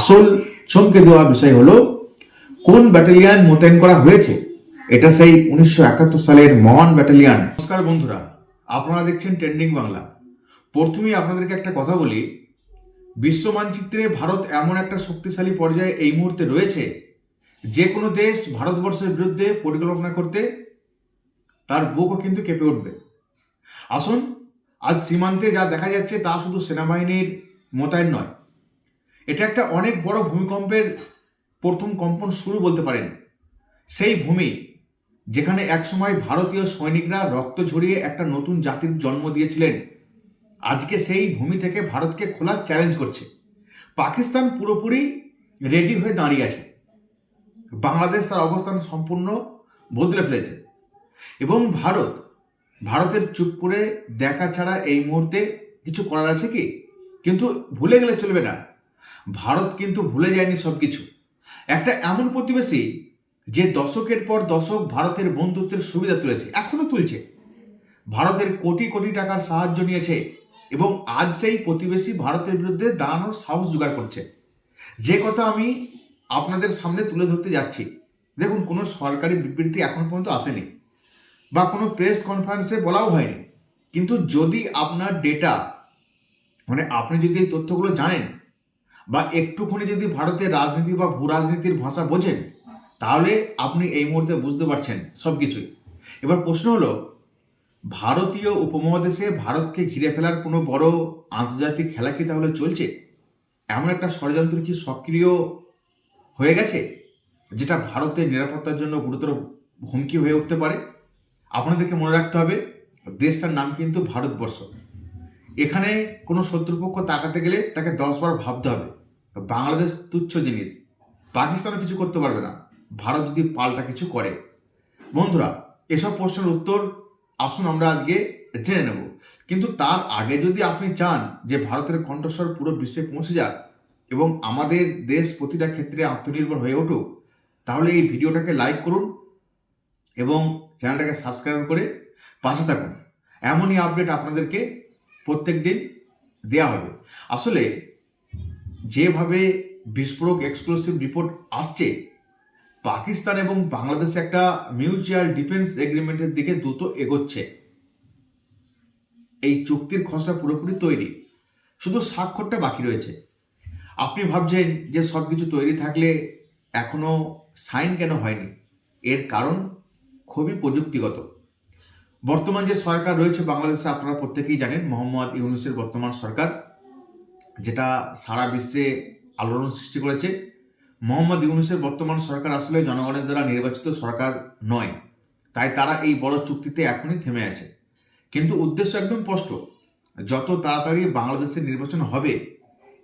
আসল চমকে দেওয়া বিষয় হলো কোন ব্যাটালিয়ন মোতায়েন করা হয়েছে। এটা সেই 1971 সালের মহান ব্যাটালিয়ন। নমস্কার বন্ধুরা, আপনারা দেখছেন ট্রেন্ডিং বাংলা। প্রথমেই আপনাদেরকে একটা কথা বলি, বিশ্ব মানচিত্রে ভারত এমন একটা শক্তিশালী পর্যায়ে এই মুহূর্তে রয়েছে, যে কোনো দেশ ভারতবর্ষের বিরুদ্ধে পরিকল্পনা করতে তার বুকও কিন্তু কেঁপে উঠবে। আসুন, আজ সীমান্তে যা দেখা যাচ্ছে তা শুধু সেনাবাহিনীর মোতায়েন নয়, এটা একটা অনেক বড় ভূমিকম্পের প্রথম কম্পন শুরু বলতে পারেন। সেই ভূমি যেখানে একসময় ভারতীয় সৈনিকরা রক্ত ঝরিয়ে একটা নতুন জাতির জন্ম দিয়েছিলেন, আজকে সেই ভূমি থেকে ভারতকে খোলা চ্যালেঞ্জ করছে। পাকিস্তান পুরোপুরি রেডি হয়ে দাঁড়িয়ে আছে। বাংলাদেশ তার অবস্থান সম্পূর্ণ বদলে ফেলেছে এবং ভারতের চুপ করে দেখা ছাড়া এই মুহূর্তে কিছু করার আছে কি? কিন্তু ভুলে গেলে চলবে না, ভারত কিন্তু ভুলে যায়নি সবকিছু। একটা এমন প্রতিবেশী যে দশকের পর দশক ভারতের বন্ধুত্বের সুবিধা তুলেছে, এখনো তুলছে, ভারতের কোটি কোটি টাকার সাহায্য নিয়েছে এবং আজ সেই প্রতিবেশী ভারতের বিরুদ্ধে দাঁড়ানোর সাহস জোগাড় করছে। যে কথা আমি আপনাদের সামনে তুলে ধরতে যাচ্ছি, দেখুন, কোনো সরকারি বিবৃতি এখন পর্যন্ত আসেনি বা কোনো প্রেস কনফারেন্সে বলাও হয়নি। কিন্তু যদি আপনার ডেটা, মানে আপনি যদি এই তথ্যগুলো জানেন বা একটুখানি যদি ভারতের রাজনীতি বা ভূ রাজনীতির ভাষা বোঝেন, তাহলে আপনি এই মুহূর্তে বুঝতে পারছেন সবকিছুই। এবার প্রশ্ন হলো, ভারতীয় উপমহাদেশে ভারতকে ঘিরে ফেলার কোনো বড় আন্তর্জাতিক খেলা কি তাহলে চলছে? এমন একটা ষড়যন্ত্র কি সক্রিয় হয়ে গেছে যেটা ভারতের নিরাপত্তার জন্য গুরুতর হুমকি হয়ে উঠতে পারে? আপনাদেরকে মনে রাখতে হবে, দেশটার নাম কিন্তু ভারতবর্ষ। এখানে কোনো শত্রুপক্ষ তাকাতে গেলে তাকে 10 বার ভাবতে হবে। বাংলাদেশ তুচ্ছ জিনিস, পাকিস্তানও কিছু করতে পারবে না ভারত যদি পাল্টা কিছু করে। বন্ধুরা, এসব প্রশ্নের উত্তর আসুন আমরা আজকে জেনে নেব। কিন্তু তার আগে যদি আপনি চান যে ভারতের কণ্ঠস্বর পুরো বিশ্বে পৌঁছে যাক এবং আমাদের দেশ প্রতিটা ক্ষেত্রে আত্মনির্ভর হয়ে উঠুক, তাহলে এই ভিডিওটাকে লাইক করুন এবং চ্যানেলটাকে সাবস্ক্রাইব করে পাশে থাকুন। এমনই আপডেট আপনাদেরকে প্রত্যেক দিন দেওয়া হবে। আসলে যেভাবে বিস্ফোরক এক্সক্লুসিভ রিপোর্ট আসছে, পাকিস্তান এবং বাংলাদেশ একটা মিউচুয়াল ডিফেন্স এগ্রিমেন্টের দিকে দ্রুত এগোচ্ছে। এই চুক্তির খসড়া পুরোপুরি তৈরি, শুধু স্বাক্ষরটা বাকি রয়েছে। আপনি ভাবছেন যে সবকিছু তৈরি থাকলে এখনো সাইন কেন হয়নি? এর কারণ খুবই প্রযুক্তিগত। বর্তমান যে সরকার রয়েছে বাংলাদেশে, আপনারা প্রত্যেকেই জানেন, মোহাম্মদ ইউনূসের বর্তমান সরকার, যেটা সারা বিশ্বে আলোড়ন সৃষ্টি করেছে। মোহাম্মদ ইউনূসের বর্তমান সরকার আসলে জনগণের দ্বারা নির্বাচিত সরকার নয়, তাই তারা এই বড় চুক্তিতে এখনই থেমে আছে। কিন্তু উদ্দেশ্য একদম স্পষ্ট, যত তাড়াতাড়ি বাংলাদেশের নির্বাচন হবে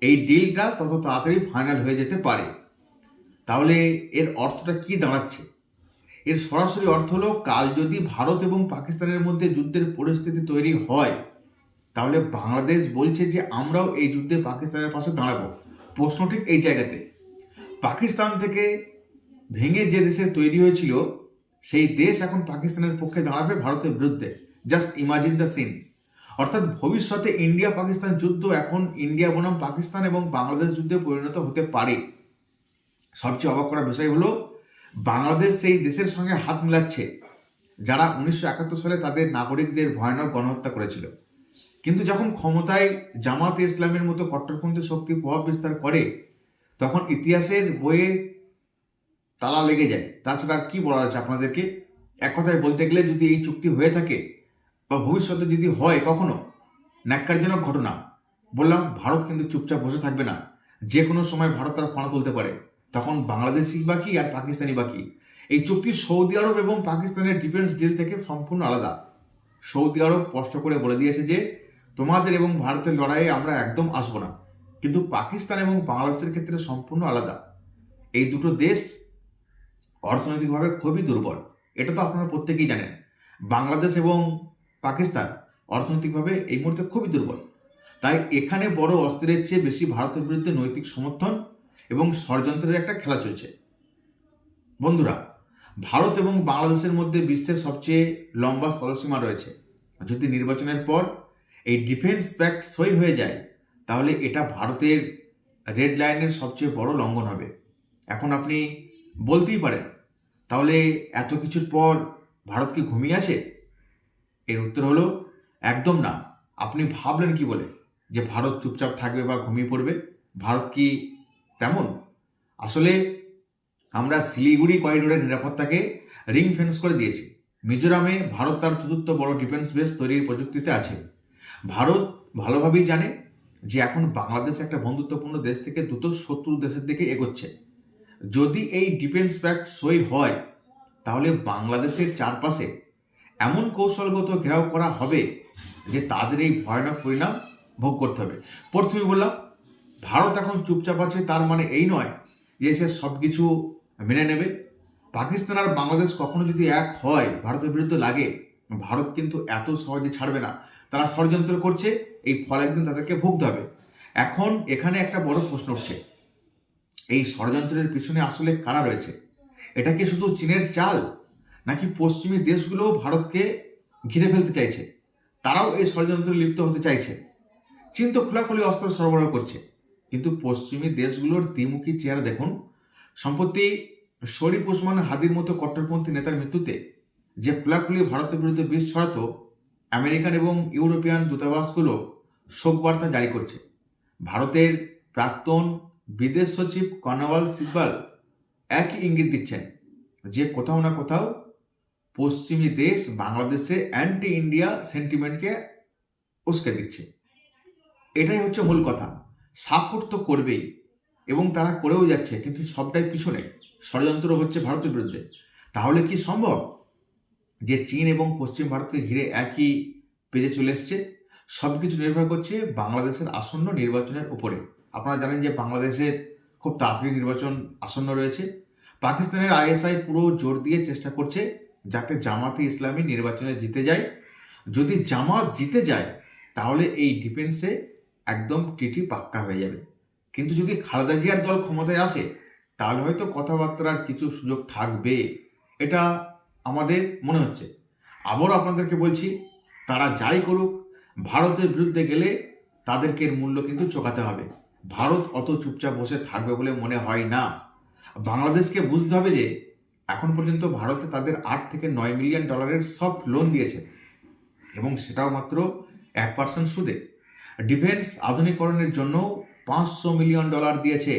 এই ডিলটা তত তাড়াতাড়ি ফাইনাল হয়ে যেতে পারে। তাহলে এর অর্থটা কি দাঁড়াচ্ছে? এর সরাসরি অর্থ হলো, কাল যদি ভারত এবং পাকিস্তানের মধ্যে যুদ্ধের পরিস্থিতি তৈরি হয়, তাহলে বাংলাদেশ বলছে যে আমরাও এই যুদ্ধে পাকিস্তানের পাশে দাঁড়াবো। প্রশ্ন ঠিক এই জায়গাতে, পাকিস্তান থেকে ভেঙে যে দেশে তৈরি হয়েছিল সেই দেশ এখন পাকিস্তানের পক্ষে দাঁড়াবে ভারতের বিরুদ্ধে। Just imagine the scene. অর্থাৎ ভবিষ্যতে ইন্ডিয়া পাকিস্তান যুদ্ধ এখন ইন্ডিয়া বনাম পাকিস্তান এবং বাংলাদেশ যুদ্ধে পরিণত হতে পারে। সবচেয়ে অবাক করার বিষয় হলো, বাংলাদেশ সেই দেশের সঙ্গে হাত মিলাচ্ছে যারা 1971 সালে তাদের নাগরিকদের ভয়ানক গণহত্যা করেছিল। কিন্তু যখন ক্ষমতায় জামাতে ইসলামের মতো কট্টরপন্থী শক্তি প্রভাব বিস্তার করে, তখন ইতিহাসের বইয়ে তালা লেগে যায়। তাছাড়া আর কি বলার আছে আপনাদেরকে? এক কথায় বলতে গেলে, যদি এই চুক্তি হয়ে থাকে বা ভবিষ্যতে যদি হয় কখনো, ন্যাক্কারজনক ঘটনা। বললাম, ভারত কিন্তু চুপচাপ বসে থাকবে না। যে কোনো সময় ভারত তার ফানা তুলতে পারে, তখন বাংলাদেশি বাকি আর পাকিস্তানি বাকি। এই চুক্তি সৌদি আরব এবং পাকিস্তানের ডিফেন্স ডিল থেকে সম্পূর্ণ আলাদা। সৌদি আরব স্পষ্ট করে বলে দিয়েছে যে তোমাদের এবং ভারতের লড়াইয়ে আমরা একদম আসবো না। কিন্তু পাকিস্তান এবং বাংলাদেশের ক্ষেত্রে সম্পূর্ণ আলাদা। এই দুটো দেশ অর্থনৈতিকভাবে খুবই দুর্বল, এটা তো আপনারা প্রত্যেকেই জানেন। বাংলাদেশ এবং পাকিস্তান অর্থনৈতিকভাবে এই মুহূর্তে খুবই দুর্বল। তাই এখানে বড় অস্ত্রের চেয়ে বেশি ভারতের বিরুদ্ধে নৈতিক সমর্থন এবং ষড়যন্ত্রের একটা খেলা চলছে। বন্ধুরা, ভারত এবং বাংলাদেশের মধ্যে বিশ্বের সবচেয়ে লম্বা স্থলসীমা রয়েছে। যদি নির্বাচনের পর এই ডিফেন্স প্যাক্ট সই হয়ে যায়, তাহলে এটা ভারতের রেড লাইনের সবচেয়ে বড় লঙ্ঘন হবে। এখন আপনি বলতেই পারেন, তাহলে এত কিছুর পর ভারত কি ঘুমিয়ে আছে? এর উত্তর হলো একদম না। আপনি ভাবলেন কি বলে যে ভারত চুপচাপ থাকবে বা ঘুমিয়ে পড়বে? ভারত কি তেমন? আসলে আমরা শিলিগুড়ি করিডোরের নিরাপত্তাকে রিং ফেন্স করে দিয়েছি। মিজোরামে ভারত তার চতুর্থ বড় ডিফেন্স বেস তৈরির প্রযুক্তিতে আছে। ভারত ভালোভাবেই জানে যে এখন বাংলাদেশ একটা বন্ধুত্বপূর্ণ দেশ থেকে দ্রুত শত্রু দেশের দিকে এগোচ্ছে। যদি এই ডিফেন্স প্যাক্ট সই হয়, তাহলে বাংলাদেশের চারপাশে এমন কৌশলগত ঘেরাও করা হবে যে তাদের এই ভয়ানক পরিণাম ভোগ করতে হবে। প্রথমে বললাম, ভারত এখন চুপচাপ আছে, তার মানে এই নয় যে সে সব কিছু মেনে নেবে। পাকিস্তান আর বাংলাদেশ কখনো যদি এক হয়, ভারতের বিরুদ্ধে লাগে, ভারত কিন্তু এত সহজে ছাড়বে না। তারা ষড়যন্ত্র করছে, এই ফল একদিন তাদেরকে ভুগতে হবে। এখন এখানে একটা বড় প্রশ্ন উঠছে, এই ষড়যন্ত্রের পিছনে আসলে কারা রয়েছে? এটা কি শুধু চীনের চাল, নাকি পশ্চিমী দেশগুলোও ভারতকে ঘিরে ফেলতে চাইছে? তারাও এই ষড়যন্ত্রে লিপ্ত হতে চাইছে। চীন তো খোলাখুলি অস্ত্র সরবরাহ করছে, কিন্তু পশ্চিমী দেশগুলোর দ্বিমুখী চেহারা দেখুন। সম্প্রতি শরীফ ওসমান হাদির মতো কট্টরপন্থী নেতার মৃত্যুতে যে খোলাখুলি ভারতের বিরুদ্ধে বিষ ছড়াতো, আমেরিকান এবং ইউরোপিয়ান দূতাবাসগুলো শোক বার্তা জারি করছে। ভারতের প্রাক্তন বিদেশ সচিব কনওয়াল সিব্বাল একই ইঙ্গিত দিচ্ছেন যে কোথাও না কোথাও পশ্চিমী দেশ বাংলাদেশে অ্যান্টি ইন্ডিয়া সেন্টিমেন্টকে উস্কে দিচ্ছে। এটাই হচ্ছে মূল কথা। সাপোর্ট তো করবেই, এবং তারা করেও যাচ্ছে, কিন্তু সবটাই পিছনে ষড়যন্ত্র হচ্ছে ভারতের বিরুদ্ধে। তাহলে কি সম্ভব যে চীন এবং পশ্চিম ভারতকে ঘিরে একই পেজে চলে এসছে? সবকিছু নির্ভর করছে বাংলাদেশের আসন্ন নির্বাচনের উপরে। আপনারা জানেন যে বাংলাদেশের খুব তাড়াতাড়ি নির্বাচন আসন্ন রয়েছে। পাকিস্তানের আইএসআই পুরো জোর দিয়ে চেষ্টা করছে যাতে জামাতে ইসলামী নির্বাচনে জিতে যায়। যদি জামাত জিতে যায়, তাহলে এই ডিফেন্সে একদম টিটি পাক্কা হয়ে যাবে। কিন্তু যদি খালেদা জিয়ার দল ক্ষমতায় আসে, তাহলে হয়তো কথাবার্তার কিছু সুযোগ থাকবে, এটা আমাদের মনে হচ্ছে। আবারও আপনাদেরকে বলছি, তারা যাই করুক, ভারতের বিরুদ্ধে গেলে তাদেরকে এর মূল্য কিন্তু চোকাতে হবে। ভারত অত চুপচাপ বসে থাকবে বলে মনে হয় না। বাংলাদেশকে বুঝতে হবে যে এখন পর্যন্ত ভারতে তাদের 8 থেকে 9 মিলিয়ন ডলারের সফট লোন দিয়েছে, এবং সেটাও মাত্র 1% সুদে। ডিফেন্স আধুনিকরণের জন্য 500 মিলিয়ন ডলার দিয়েছে।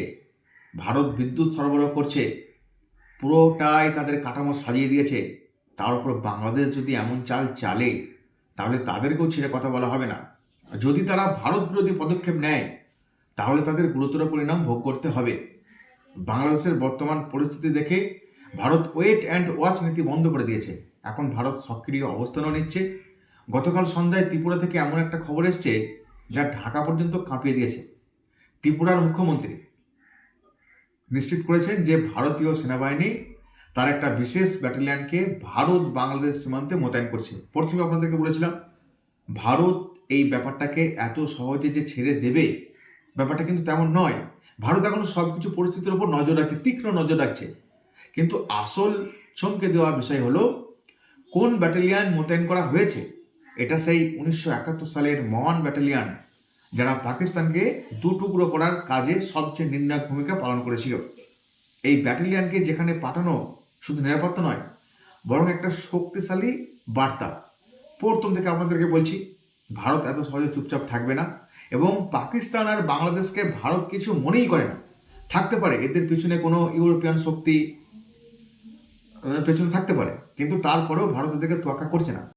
ভারত বিদ্যুৎ সরবরাহ করছে, পুরোটাই তাদের কাঠামো সাজিয়ে দিয়েছে। তার উপর বাংলাদেশ যদি এমন চাল চালে, তাহলে তাদেরকেও ছেড়ে কথা বলা হবে না। যদি তারা ভারত বিরোধী পদক্ষেপ নেয়, তাহলে তাদের গুরুতর পরিণাম ভোগ করতে হবে। বাংলাদেশের বর্তমান পরিস্থিতি দেখে ভারত ওয়েট অ্যান্ড ওয়াচ নীতি বন্ধ করে দিয়েছে। এখন ভারত সক্রিয় অবস্থানও নিচ্ছে। গতকাল সন্ধ্যায় ত্রিপুরা থেকে এমন একটা খবর এসছে যা ঢাকা পর্যন্ত কাঁপিয়ে দিয়েছে। ত্রিপুরার মুখ্যমন্ত্রী নিশ্চিত করেছেন যে ভারতীয় সেনাবাহিনী তার একটা বিশেষ ব্যাটালিয়নকে ভারত বাংলাদেশ সীমান্তে মোতায়েন করছে। প্রথমে আপনাদেরকে বলেছিলাম, ভারত এই ব্যাপারটাকে এত সহজে যে ছেড়ে দেবে, ব্যাপারটা কিন্তু তেমন নয়। ভারত এখন সবকিছু পরিস্থিতির উপর নজর রাখছে, তীক্ষ্ণ নজর রাখছে। কিন্তু আসল চমকে দেওয়া বিষয় হলো, কোন ব্যাটালিয়ন মোতায়েন করা হয়েছে? এটা সেই 1971 সালের মহান ব্যাটালিয়ন, যারা পাকিস্তানকে দুটুকরো করার কাজে সবচেয়ে নির্ণায়ক ভূমিকা পালন করেছিল। এই ব্যাটালিয়নকে যেখানে পাঠানো শুধু নিরাপত্তা নয়, বরং একটা শক্তিশালী বার্তা। প্রথম থেকে আপনাদেরকে বলছি, ভারত এত সহজে চুপচাপ থাকবে না, এবং পাকিস্তান আর বাংলাদেশকে ভারত কিছু মনেই করে না। থাকতে পারে এদের পিছনে কোনো ইউরোপিয়ান শক্তি পেছনে থাকতে পারে, কিন্তু তারপরেও ভারত এদেরকে তোয়াক্কা করছে না।